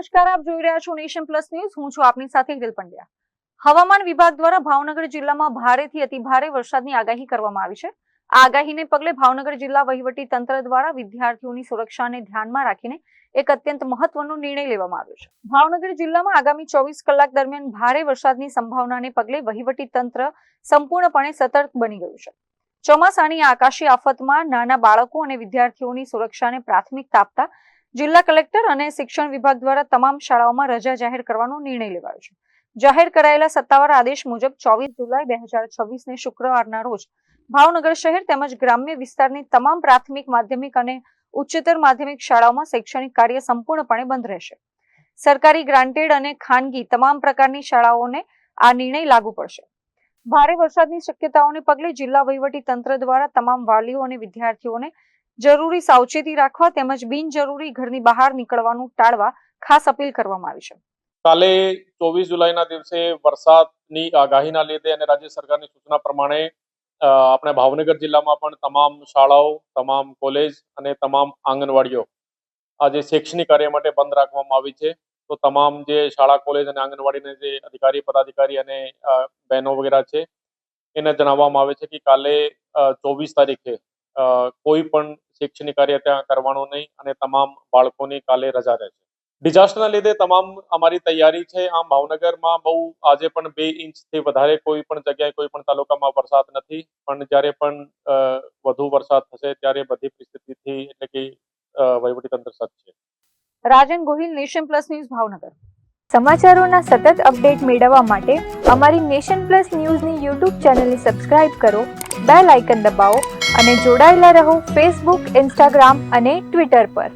નમસ્કાર, આપ જોઈ રહ્યા છો નેશન પ્લસ ન્યૂઝ. હું છું આપની સાથે હિરલ પંડ્યા. હવામાન વિભાગ દ્વારા ભાવનગર જિલ્લામાં ભારેથી અતિભારે વરસાદની આગાહી કરવામાં આવી છે. આ આગાહીને પગલે ભાવનગર જિલ્લા વહીવટી તંત્ર દ્વારા વિદ્યાર્થીઓની સુરક્ષાને ધ્યાનમાં રાખીને એક અત્યંત મહત્વનો નિર્ણય લેવામાં આવ્યો છે. ભાવનગર જિલ્લામાં આગામી 24 કલાક દરમિયાન ભારે વરસાદની સંભાવનાને પગલે વહીવટી તંત્ર સંપૂર્ણપણે સતર્ક બની ગયું છે. ચોમાસાની આકાશી આફતમાં નાના બાળકો અને વિદ્યાર્થીઓની સુરક્ષાને પ્રાથમિકતા આપતા જિલ્લા કલેક્ટર અને શિક્ષણ વિભાગ દ્વારા તમામ શાળાઓમાં રજા જાહેર કરવાનો નિર્ણય લેવાયો છે. જાહેર કરાયેલા સત્તાવાર આદેશ મુજબ 24 જુલાઈ 2024 ને શુક્રવારના રોજ ભાવનગર શહેર તેમજ ગ્રામ્ય વિસ્તારની તમામ પ્રાથમિક, માધ્યમિક અને ઉચ્ચતર માધ્યમિક શાળાઓમાં શૈક્ષણિક કાર્ય સંપૂર્ણપણે બંધ રહેશે. સરકારી, ગ્રાન્ટેડ અને ખાનગી તમામ પ્રકારની શાળાઓને આ નિર્ણય લાગુ પડશે. ભારે વરસાદની શક્યતાઓને પગલે જિલ્લા વહીવટી તંત્ર દ્વારા તમામ વાલીઓ અને વિદ્યાર્થીઓને જરૂરી સાવચેતી રાખવા તેમજ બિનજરૂરી ઘરની બહાર નીકળવાનું ટાળવા ખાસ અપીલ કરવામાં આવી છે. કાલે 24 જુલાઈના દિવસે વરસાદની આગાહીના લીધે અને રાજ્ય સરકારની સૂચના પ્રમાણે આપણે ભાવનગર જિલ્લામાં પણ તમામ શાળાઓ, તમામ કોલેજ અને તમામ આંગણવાડીઓ આજે શૈક્ષણિક કાર્ય માટે બંધ રાખવામાં આવી છે. તો તમામ જે શાળા, કોલેજ અને આંગણવાડીના જે અધિકારી, પદાધિકારી અને બહેનો વગેરે છે એને જણાવવામાં આવે છે કે કાલે 24 તારીખે કોઈ પણ શૈક્ષણિક કાર્ય ત્યાં કરવાનું નહીં અને તમામ બાળકોની કાલે રજા રહેશે. ડિઝાસ્ટરના લીધે તમામ અમારી તૈયારી છે. આમ ભાવનગરમાં બહુ આજે પણ 2 ઇંચથી વધારે કોઈ પણ જગ્યાએ, કોઈ પણ તાલુકામાં વરસાદ નથી, પણ જ્યારે પણ વધુ વરસાદ થશે ત્યારે બધી પરિસ્થિતિથી એટલે કે વહીવટીતંત્ર સજ્જ છે. Rajan Gohil, nation plus news, Bhavnagar. સમાચારોના સતત અપડેટ મેળવવા માટે અમારી નેશન પ્લસ ન્યૂઝની યુટ્યુબ ચેનલને સબસ્ક્રાઇબ કરો, બેલ આઇકન દબાવો અને જોડાયેલા રહો ફેસબુક, ઇન્સ્ટાગ્રામ અને ટ્વિટર પર.